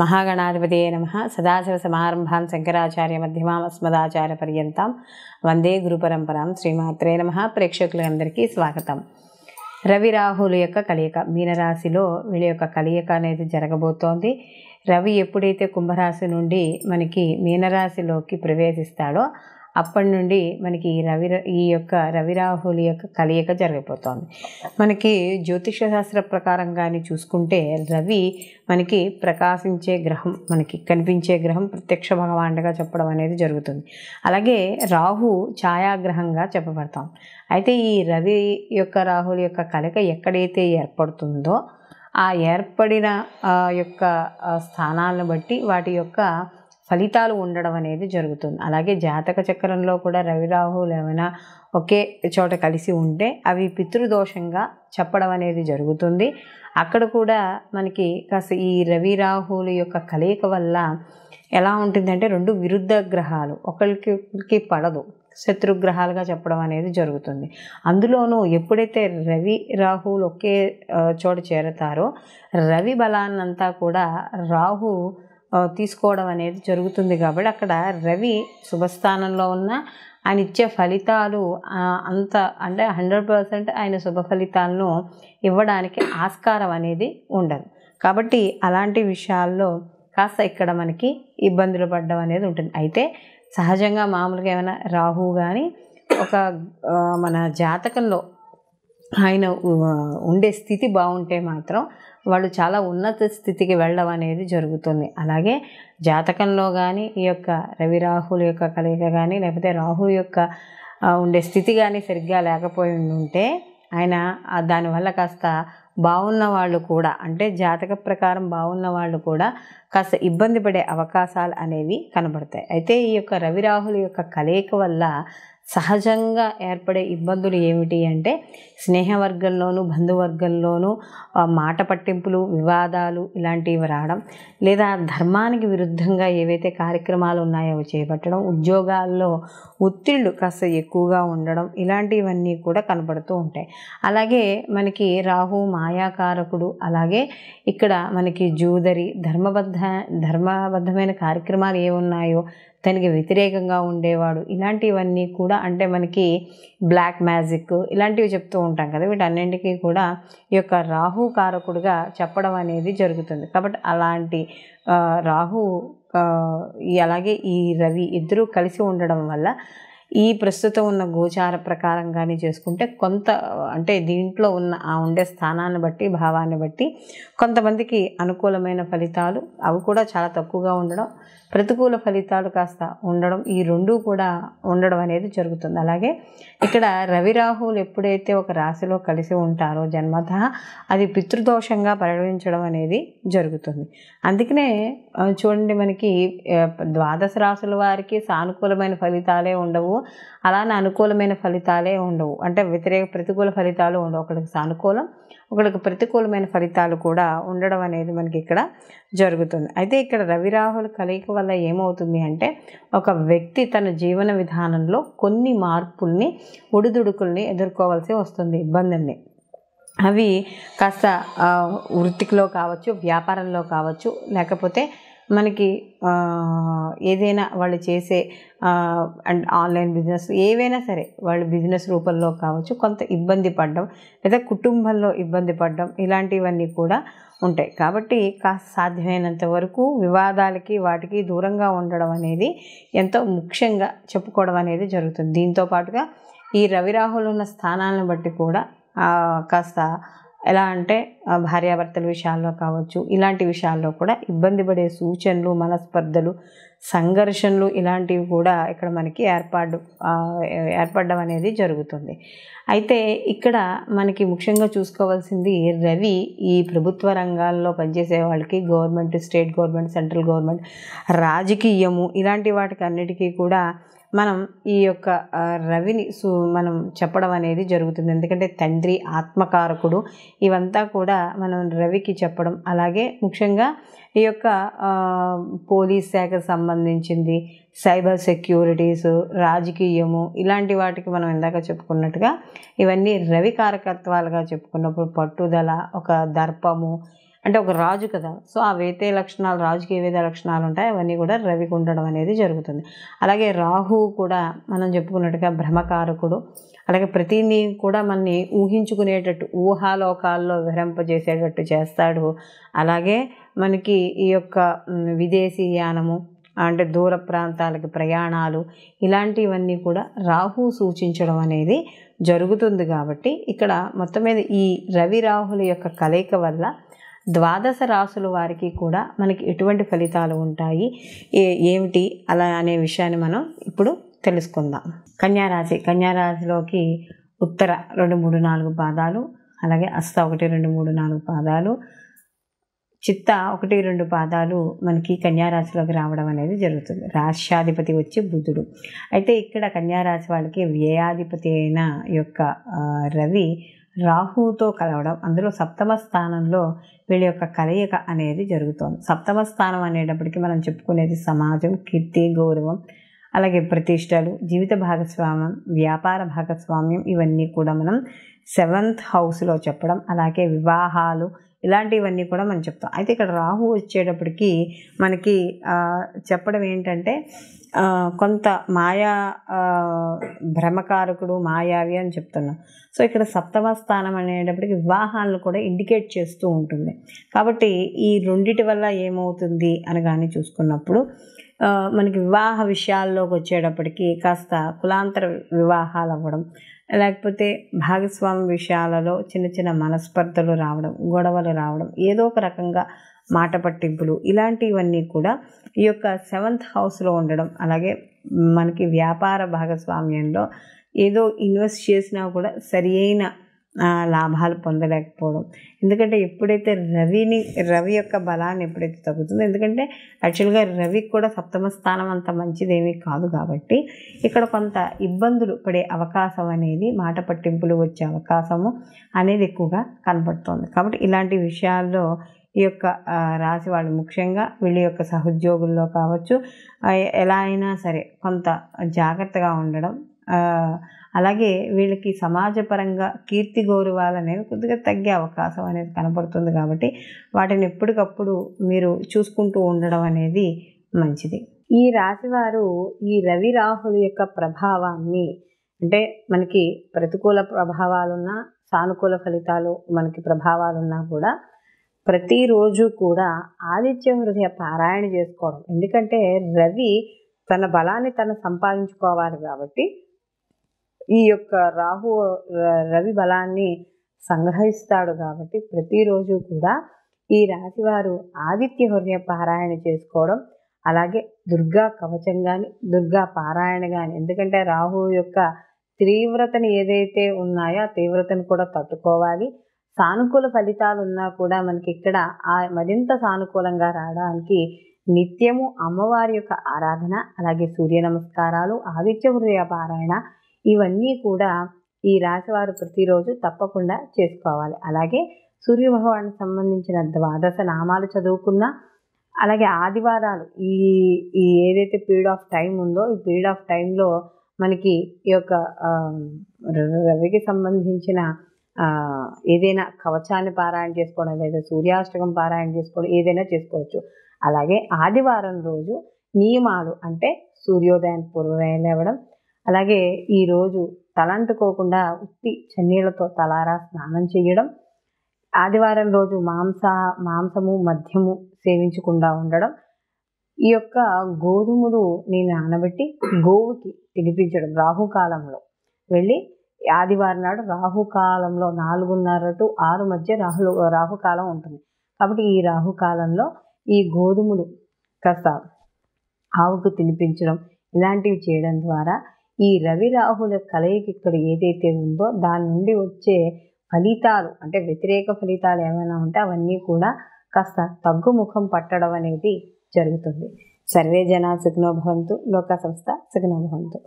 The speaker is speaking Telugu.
మహాగణాధిపతయే నమః. సదాశివసమారంభాం శంకరాచార్యమధ్యమాం అస్మదాచార్యపర్యంతం వందే గురుపరంపరాం. శ్రీమాత్రే నమః. ప్రేక్షకులందరికీ స్వాగతం. రవి రాహుల యొక్క కలయిక, మీనరాశిలో వీళ్ళ యొక్క కలయిక అనేది జరగబోతోంది. రవి ఎప్పుడైతే కుంభరాశి నుండి మనకి మీనరాశిలోకి ప్రవేశిస్తాడో అప్పటి నుండి మనకి ఈ యొక్క రవి రాహుల యొక్క కలయిక జరగబోతోంది. మనకి జ్యోతిష శాస్త్ర ప్రకారం కానీ చూసుకుంటే రవి మనకి ప్రకాశించే గ్రహం, మనకి కనిపించే గ్రహం, ప్రత్యక్ష భగవానుడిగా చెప్పడం అనేది జరుగుతుంది. అలాగే రాహు ఛాయాగ్రహంగా చెప్పబడతాం. అయితే ఈ రవి యొక్క రాహుల యొక్క కలయిక ఎక్కడైతే ఏర్పడుతుందో ఆ ఏర్పడిన యొక్క స్థానాలను బట్టి వాటి యొక్క ఫలితాలు ఉండడం అనేది జరుగుతుంది. అలాగే జాతక చక్రంలో కూడా రవి రాహులు ఏమైనా ఒకే చోట కలిసి ఉంటే అవి పితృదోషంగా చెప్పడం అనేది జరుగుతుంది. అక్కడ కూడా మనకి కాస్త ఈ రవి రాహుల యొక్క కలయిక వల్ల ఎలా ఉంటుందంటే రెండు విరుద్ధ గ్రహాలు ఒకరికి పడదు, శత్రుగ్రహాలుగా చెప్పడం అనేది జరుగుతుంది. అందులోనూ ఎప్పుడైతే రవి రాహువులు ఒకే చోట చేరతారో రవి బలాన్నంతా కూడా రాహు తీసుకోవడం అనేది జరుగుతుంది. కాబట్టి అక్కడ రవి శుభస్థానంలో ఉన్న ఆయన ఇచ్చే ఫలితాలు అంత అంటే 100% ఆయన శుభ ఫలితాలను ఇవ్వడానికి ఆస్కారం అనేది ఉండదు. కాబట్టి అలాంటి విషయాల్లో కాస్త ఇక్కడ మనకి ఇబ్బందులు పడడం అనేది ఉంటుంది. అయితే సహజంగా మామూలుగా ఏమైనా రాహు కానీ ఒక మన జాతకంలో ఆయన ఉండే స్థితి బాగుంటే మాత్రం వాళ్ళు చాలా ఉన్నత స్థితికి వెళ్ళడం అనేది జరుగుతుంది. అలాగే జాతకంలో కానీ ఈ యొక్క రవి రాహుల యొక్క కలయిక కానీ లేకపోతే రాహు యొక్క ఉండే స్థితి కానీ సరిగ్గా లేకపోయి ఉంటే ఆయన దానివల్ల కాస్త బాగున్న వాళ్ళు కూడా, అంటే జాతక ప్రకారం బాగున్న వాళ్ళు కూడా కాస్త ఇబ్బంది పడే అవకాశాలు అనేవి కనబడతాయి. అయితే ఈ యొక్క రవి రాహుల యొక్క కలయిక వల్ల సహజంగా ఏర్పడే ఇబ్బందులు ఏమిటి అంటే స్నేహవర్గంలోనూ బంధువర్గంలోనూ మాట పట్టింపులు, వివాదాలు ఇలాంటివి రావడం, లేదా ధర్మానికి విరుద్ధంగా ఏవైతే కార్యక్రమాలు ఉన్నాయో అవి చేపట్టడం, ఉద్యోగాల్లో ఒత్తిళ్లు కాస్త ఎక్కువగా ఉండడం, ఇలాంటివన్నీ కూడా కనపడుతూ ఉంటాయి. అలాగే మనకి రాహు మాయాకారకుడు. అలాగే ఇక్కడ మనకి జూదరి, ధర్మబద్ధమైన కార్యక్రమాలు ఏమున్నాయో దానికి వ్యతిరేకంగా ఉండేవాడు, ఇలాంటివన్నీ కూడా అంటే మనకి బ్లాక్ మ్యాజిక్ ఇలాంటివి చెప్తూ ఉంటాం కదా, వీటన్నింటికీ కూడా ఈ యొక్క రాహు కారకుడుగా చెప్పడం అనేది జరుగుతుంది. కాబట్టి అలాంటి రాహు అలాగే ఈ రవి ఇద్దరూ కలిసి ఉండడం వల్ల ఈ ప్రస్తుతం ఉన్న గోచార ప్రకారం కానీ చేసుకుంటే కొంత అంటే దీంట్లో ఉన్న ఉండే స్థానాన్ని బట్టి, భావాన్ని బట్టి కొంతమందికి అనుకూలమైన ఫలితాలు అవి కూడా చాలా తక్కువగా ఉండడం, ప్రతికూల ఫలితాలు కాస్త ఉండడం, ఈ రెండూ కూడా ఉండడం అనేది జరుగుతుంది. అలాగే ఇక్కడ రవి రాహువులు ఎప్పుడైతే ఒక రాశిలో కలిసి ఉంటారో జన్మతః అది పితృదోషంగా పరిగణించడం అనేది జరుగుతుంది. అందుకనే చూడండి మనకి ద్వాదశ రాశుల వారికి సానుకూలమైన ఫలితాలే ఉండవు, అలానే అనుకూలమైన ఫలితాలే ఉండవు, అంటే ప్రతికూల ఫలితాలు ఉండవు. ఒకరికి సానుకూలం, ఒకరికి ప్రతికూలమైన ఫలితాలు కూడా ఉండడం అనేది మనకి ఇక్కడ జరుగుతుంది. అయితే ఇక్కడ రవి రాహుల కలయిక వల్ల ఏమవుతుంది అంటే ఒక వ్యక్తి తన జీవన విధానంలో కొన్ని మార్పుల్ని, ఒడిదుడుకుల్ని ఎదుర్కోవాల్సి వస్తుంది, ఇబ్బందుల్ని. అవి కాస్త వృత్తిలో కావచ్చు, వ్యాపారంలో కావచ్చు, లేకపోతే మనకి ఏదైనా వాళ్ళు చేసే అండ్ ఆన్లైన్ బిజినెస్ ఏవైనా సరే వాళ్ళు బిజినెస్ రూపంలో కావచ్చు కొంత ఇబ్బంది పడడం, లేదా కుటుంబంలో ఇబ్బంది పడడం, ఇలాంటివన్నీ కూడా ఉంటాయి. కాబట్టి కాస్త సాధ్యమైనంత వరకు వివాదాలకి వాటికి దూరంగా ఉండడం అనేది ఎంతో ముఖ్యంగా చెప్పుకోవడం అనేది జరుగుతుంది. దీంతో పాటుగా ఈ రవి రాహులు ఉన్న స్థానాలను బట్టి కూడా కాస్త ఎలా అంటే భార్యాభర్తల విషయాల్లో కావచ్చు, ఇలాంటి విషయాల్లో కూడా ఇబ్బంది పడే సూచనలు, మనస్పర్ధలు, సంఘర్షణలు ఇలాంటివి కూడా ఇక్కడ మనకి ఏర్పడడం అనేది జరుగుతుంది. అయితే ఇక్కడ మనకి ముఖ్యంగా చూసుకోవాల్సింది రవి ఈ ప్రభుత్వ రంగాల్లో పనిచేసే వాళ్ళకి, government, state government, central government, రాజకీయము ఇలాంటి వాటికి అన్నిటికీ కూడా మనం ఈ యొక్క రవిని మనం చెప్పడం అనేది జరుగుతుంది. ఎందుకంటే తండ్రి, ఆత్మకారకుడు, ఇవంతా కూడా మనం రవికి చెప్పడం. అలాగే ముఖ్యంగా ఈ యొక్క పోలీస్ శాఖకు సంబంధించింది, సైబర్ సెక్యూరిటీస్, రాజకీయము ఇలాంటి వాటికి మనం ఇందాక చెప్పుకున్నట్టుగా ఇవన్నీ రవి కారకత్వాలుగా చెప్పుకున్నప్పుడు పట్టుదల, ఒక దర్పము, అంటే ఒక రాజు కదా, సో ఆ వేతే లక్షణాలు, రాజుకి ఏ విధ లక్షణాలు ఉంటాయి అవన్నీ కూడా రవికి ఉండడం అనేది జరుగుతుంది. అలాగే రాహువు కూడా మనం చెప్పుకున్నట్టుగా భ్రమకారకుడు. అలాగే ప్రతిదీ కూడా మనని ఊహించుకునేటట్టు, ఊహాలోకాల్లో విహరింపజేసేటట్టు చేస్తాడు. అలాగే మనకి ఈ యొక్క విదేశీయానము అంటే దూర ప్రాంతాలకి ప్రయాణాలు ఇలాంటివన్నీ కూడా రాహు సూచించడం అనేది జరుగుతుంది. కాబట్టి ఇక్కడ మొత్తం మీద ఈ రవి రాహుల యొక్క కలయిక వల్ల ద్వాదశ రాశుల వారికి కూడా మనకి ఎటువంటి ఫలితాలు ఉంటాయి, ఏమిటి అలా అనే విషయాన్ని మనం ఇప్పుడు తెలుసుకుందాం. కన్యారాశి. కన్యారాశిలోకి ఉత్తర 2, 3, 4 పాదాలు, అలాగే హస్త 1, 2, 3, 4 పాదాలు, చిత్త 1, 2 పాదాలు మనకి కన్యారాశిలోకి రావడం అనేది జరుగుతుంది. రాష్ట్రాధిపతి వచ్చి బుధుడు. అయితే ఇక్కడ కన్యారాశి వాళ్ళకి వ్యయాధిపతి అయిన యొక్క రవి రాహుతో కలవడం, అందులో సప్తమ స్థానంలో వీళ్ళ యొక్క కలయిక అనేది జరుగుతుంది. సప్తమ స్థానం అనేటప్పటికీ మనం చెప్పుకునేది సమాజం, కీర్తి, గౌరవం, అలాగే ప్రతిష్టలు, జీవిత భాగస్వామ్యం, వ్యాపార భాగస్వామ్యం, ఇవన్నీ కూడా మనం 7th హౌస్లో చెప్పడం. అలాగే వివాహాలు ఇలాంటివన్నీ కూడా మనం చెప్తాం. అయితే ఇక్కడ రాహు వచ్చేటప్పటికి మనకి చెప్పడం ఏంటంటే కొంత మాయా భ్రమకారకుడు, మాయావి అని చెప్తున్నాం. సో ఇక్కడ సప్తమ స్థానం అనేటప్పటికి వివాహాలను కూడా ఇండికేట్ చేస్తూ ఉంటుంది. కాబట్టి ఈ రెండిటి వల్ల ఏమవుతుంది అని కానీ చూసుకున్నప్పుడు మనకి వివాహ విషయాల్లోకి వచ్చేటప్పటికి కాస్త కులాంతర వివాహాలు అవ్వడం, లేకపోతే భాగస్వామి విషయాలలో చిన్న చిన్న మనస్పర్ధలు రావడం, గొడవలు రావడం, ఏదో ఒక రకంగా మాట పట్టింపులు, ఇలాంటివన్నీ కూడా ఈ యొక్క 7th హౌస్లో ఉండడం. అలాగే మనకి వ్యాపార భాగస్వామ్యంలో ఏదో ఇన్వెస్ట్ చేసినా కూడా సరి అయిన లాభాలు పొందలేకపోవడం. ఎందుకంటే ఎప్పుడైతే రవి యొక్క బలాన్ని ఎప్పుడైతే తగ్గుతుందో, ఎందుకంటే యాక్చువల్గా రవికి కూడా సప్తమ స్థానం అంత మంచిదేమీ కాదు కాబట్టి ఇక్కడ కొంత ఇబ్బందులు పడే అవకాశం అనేది, మాట పట్టింపులు వచ్చే అవకాశము అనేది ఎక్కువగా కనపడుతుంది. కాబట్టి ఇలాంటి విషయాల్లో ఈ యొక్క రాశి వాళ్ళు ముఖ్యంగా వీళ్ళ యొక్క సహోద్యోగుల్లో కావచ్చు, ఎలా అయినా సరే కొంత జాగ్రత్తగా ఉండడం. అలాగే వీళ్ళకి సమాజపరంగా కీర్తి గౌరవాలు అనేవి కొద్దిగా తగ్గే అవకాశం అనేది కనపడుతుంది. కాబట్టి వాటిని ఎప్పటికప్పుడు మీరు చూసుకుంటూ ఉండడం అనేది మంచిది. ఈ రాశివారు ఈ రవి రాహుల యొక్క ప్రభావాన్ని, అంటే మనకి ప్రతికూల ప్రభావాలున్నా, సానుకూల ఫలితాలు మనకి ప్రభావాలున్నా కూడా ప్రతిరోజు కూడా ఆదిత్య హృదయ పారాయణ చేసుకోవడం. ఎందుకంటే రవి తన బలాన్ని తను సంపాదించుకోవాలి కాబట్టి ఈ యొక్క రవి బలాన్ని సంగ్రహిస్తాడు. కాబట్టి ప్రతిరోజు కూడా ఈ రాశివారు ఆదిత్య హృదయ పారాయణ చేసుకోవడం, అలాగే దుర్గా కవచం కానీ, దుర్గా పారాయణ కానీ, ఎందుకంటే రాహు యొక్క తీవ్రతను ఏదైతే ఉన్నాయో ఆ తీవ్రతను కూడా తట్టుకోవాలి. సానుకూల ఫలితాలు ఉన్నా కూడా మనకి ఇక్కడ మరింత సానుకూలంగా రావడానికి నిత్యము అమ్మవారి యొక్క ఆరాధన, అలాగే సూర్య నమస్కారాలు, ఆదిత్య హృదయ పారాయణ, ఇవన్నీ కూడా ఈ రాశివారు ప్రతిరోజు తప్పకుండా చేసుకోవాలి. అలాగే సూర్య భగవానికి సంబంధించిన ద్వాదశ నామాలు చదువుకున్నా, అలాగే ఆదివారాలు ఈ ఏదైతే పీరియడ్ ఆఫ్ టైం ఉందో ఈ పీరియడ్ ఆఫ్ టైంలో మనకి ఈ యొక్క రవికి సంబంధించిన ఏదైనా కవచాన్ని పారాయణ చేసుకోవడం, లేదా సూర్యాష్టకం పారాయణ చేసుకోవడం, ఏదైనా చేసుకోవచ్చు. అలాగే ఆదివారం రోజు నియమాలు, అంటే సూర్యోదయానికి పూర్వమే లేవడం, అలాగే ఈరోజు తలంటుకోకుండా ఉత్తి చన్నీళ్లతో తలారా స్నానం చేయడం, ఆదివారం రోజు మాంసము మద్యము సేవించకుండా ఉండడం, ఈ యొక్క గోధుమలు నానబెట్టి గోవుకి తినిపించడం. రాహుకాలంలో వెళ్ళి ఆదివారం నాడు రాహుకాలంలో 4:30 to 6 మధ్య రాహుకాలం ఉంటుంది. కాబట్టి ఈ రాహుకాలంలో ఈ గోధుమలు కాస్త ఆవుకు తినిపించడం, ఇలాంటివి చేయడం ద్వారా ఈ రవి రాహుల కలయిక ఇక్కడ ఏదైతే ఉందో దాని నుండి వచ్చే ఫలితాలు, అంటే వ్యతిరేక ఫలితాలు ఏమైనా ఉంటే అవన్నీ కూడా కాస్త తగ్గుముఖం పట్టడం అనేది జరుగుతుంది. సర్వే జనా సుఖినో భవంతు, లోకా సంస్థ సుఖినో భవంతు.